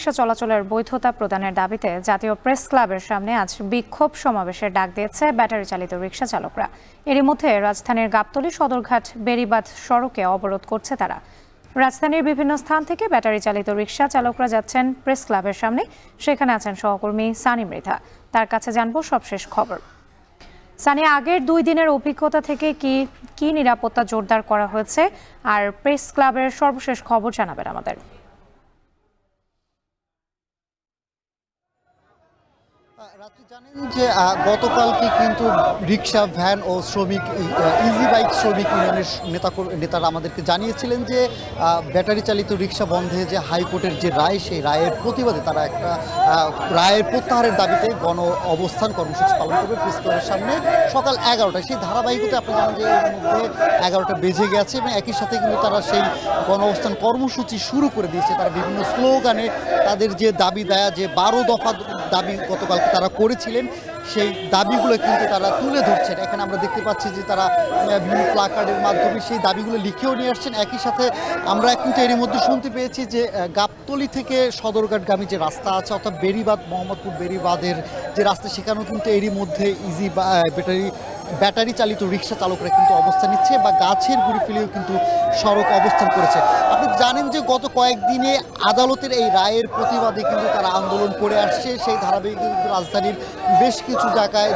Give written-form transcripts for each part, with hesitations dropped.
রিকশা চলাচলের বৈধতা প্রদানের দাবিতে জাতীয় প্রেস ক্লাবের সামনে আজ বিক্ষোভ সমাবেশের ডাক দিয়েছে ব্যাটারি চালিত রিকশা চালকরা। এরই মধ্যে রাজধানীর গাবতলী সদরঘাট বেড়িবাঁধ সড়কে অবরোধ করছে তারা। রাজধানীর বিভিন্ন স্থান থেকে ব্যাটারি চালিত রিকশা চালকরা যাচ্ছেন প্রেস ক্লাবের সামনে। সেখানে আছেন সহকর্মী সানি মৃধা, তার কাছে জানবো সবশেষ খবর। সানি, আগের 2 দিনের অভিজ্ঞতা থেকে কি নিরাপত্তা জোরদার করা হয়েছে আর প্রেস ক্লাবের সর্বশেষ খবর জানাবেন আমাদের। রাত্রি জানেন যে গতকালকে কিন্তু রিক্সা, ভ্যান ও শ্রমিক ইজি বাইক শ্রমিক ইউনিয়নের নেতারা আমাদেরকে জানিয়েছিলেন যে ব্যাটারি চালিত রিক্সা বন্ধে যে হাইকোর্টের যে রায়, সেই রায়ের প্রতিবাদে তারা একটা রায়ের প্রত্যাহারের দাবিতে গণ অবস্থান কর্মসূচি পালন করবে প্রেস ক্লাবের সামনে সকাল 11টায়। সেই ধারাবাহিকতা আপনি জানেন যে এর মধ্যে 11টা বেজে গেছে এবং একই সাথে কিন্তু তারা সেই গণ অবস্থান কর্মসূচি শুরু করে দিয়েছে। তারা বিভিন্ন স্লোগানে তাদের যে দাবি দেয়া, যে 12 দফা দাবি গতকালকে তারা করেছিলেন, সেই দাবিগুলো কিন্তু তারা তুলে ধরছেন। এখানে আমরা দেখতে পাচ্ছি যে তারা বিভিন্ন প্লাকার্ডের মাধ্যমে সেই দাবিগুলো লিখেও নিয়ে আসছেন। একই সাথে আমরা কিন্তু এরই মধ্যে শুনতে পেয়েছি যে গাবতলী থেকে সদরঘাটগামী যে রাস্তা আছে, অর্থাৎ বেড়িবাঁধ, মোহাম্মদপুর বেড়িবাঁধের যে রাস্তা, সেখানেও কিন্তু এরই মধ্যে ব্যাটারি চালিত রিক্সা চালকরা কিন্তু অবস্থান নিচ্ছে বা গাছের গুঁড়ি ফেলেও কিন্তু সড়ক অবস্থান করেছে। আপনি জানেন যে গত কয়েকদিনে আদালতের এই রায়ের প্রতিবাদে কিন্তু তারা আন্দোলন করে আসছে। সেই ধারাবাহিক কিন্তু রাজধানীর বেশ কিছু জায়গায়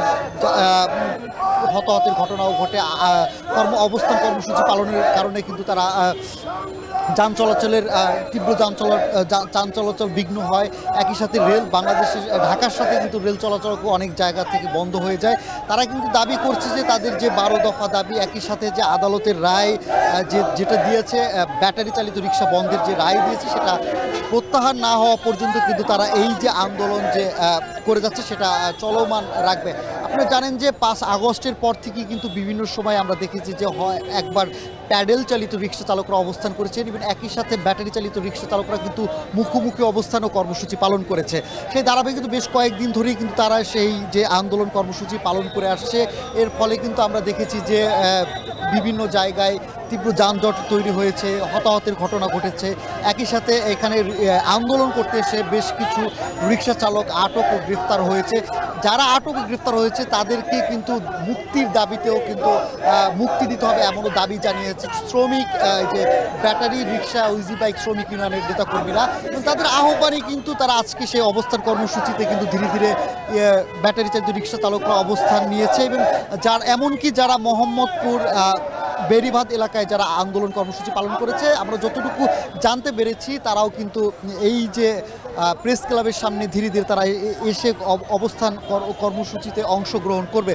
হতাহতের ঘটনাও ঘটে। অবস্থান কর্মসূচি পালনের কারণে কিন্তু তারা যান চলাচলের তীব্র যান চলাচল বিঘ্ন হয়। একই সাথে রেল, বাংলাদেশের ঢাকার সাথে কিন্তু রেল চলাচল অনেক জায়গা থেকে বন্ধ হয়ে যায়। তারা কিন্তু দাবি করছে যে তাদের যে 12 দফা দাবি, একই সাথে যে আদালতের রায় যেটা দিয়েছে, ব্যাটারি চালিত রিক্সা বন্ধের যে রায় দিয়েছে, সেটা প্রত্যাহার না হওয়া পর্যন্ত কিন্তু তারা এই যে আন্দোলন যে করে যাচ্ছে সেটা চলমান রাখবে। আপনারা জানেন যে 5 আগস্টের পর থেকে কিন্তু বিভিন্ন সময় আমরা দেখেছি যে একবার প্যাডেল চালিত রিক্সা চালকরা অবস্থান করেছেন এবং একই সাথে ব্যাটারি চালিত রিক্সা চালকরা কিন্তু মুখোমুখি অবস্থান ও কর্মসূচি পালন করেছে। সেই ধারাবাহিক কিন্তু বেশ কয়েকদিন ধরেই কিন্তু তারা সেই যে আন্দোলন কর্মসূচি পালন করে আসছে। এর ফলে কিন্তু আমরা দেখেছি যে বিভিন্ন জায়গায় তীব্র যানজট তৈরি হয়েছে, হতাহতের ঘটনা ঘটেছে। একই সাথে এখানে আন্দোলন করতে এসে বেশ কিছু রিক্সা চালক আটক ও গ্রেফতার হয়েছে। যারা আটক ও গ্রেফতার হয়েছে তাদেরকে কিন্তু মুক্তির দাবিতেও কিন্তু মুক্তি দিতে হবে এমনও দাবি জানিয়েছে শ্রমিক যে ব্যাটারি রিক্সা ও ইজি বাইক শ্রমিক ইউনিয়নের নেতাকর্মীরা। এবং তাদের আহ্বানে কিন্তু তারা আজকে সেই অবস্থান কর্মসূচিতে কিন্তু ধীরে ধীরে ব্যাটারি চালিত রিক্সা চালকরা অবস্থান নিয়েছে। এবং এমনকি যারা মোহাম্মদপুর বেড়িবাঁধ এলাকায় যারা আন্দোলন কর্মসূচি পালন করেছে, আমরা যতটুকু জানতে পেরেছি তারাও কিন্তু এই যে প্রেস ক্লাবের সামনে ধীরে ধীরে তারা এসে অবস্থান কর্মসূচিতে অংশগ্রহণ করবে।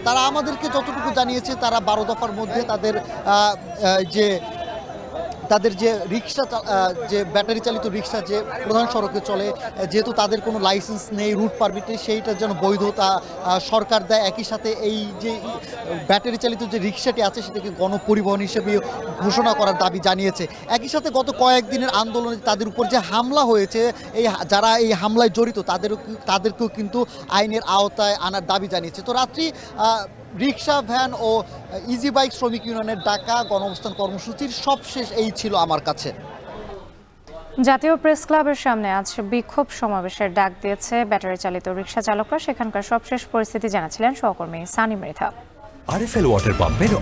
তারা আমাদেরকে যতটুকু জানিয়েছে, তারা 12 দফার মধ্যে তাদের যে রিক্সা, যে ব্যাটারি চালিত রিক্সা যে প্রধান সড়কে চলে, যেহেতু তাদের কোনো লাইসেন্স নেই, রুট পারমিট নেই, সেইটার যেন বৈধতা সরকার দেয়। একই সাথে এই যে ব্যাটারি চালিত যে রিক্সাটি আছে সেটাকে গণপরিবহন হিসেবে ঘোষণা করার দাবি জানিয়েছে। একই সাথে গত কয়েকদিনের আন্দোলনে তাদের উপর যে হামলা হয়েছে, যারা এই হামলায় জড়িত তাদেরকেও কিন্তু আইনের আওতায় আনার দাবি জানিয়েছে। তো রাত্রি রিক্সা, ভ্যান ও ইজি বাইক শ্রমিক ইউনিয়নের ডাকা গণঅবস্থান কর্মসূচির সবশেষ এই ছিল আমার কাছে। জাতীয় প্রেস ক্লাবের সামনে আজ বিক্ষোভ সমাবেশের ডাক দিয়েছে ব্যাটারি চালিত রিক্সা চালকরা। সেখানকার সবশেষ পরিস্থিতি জানাচ্ছিলেন সহকর্মী সানি মৃধা। আরএফএল ওয়াটার পাম্পের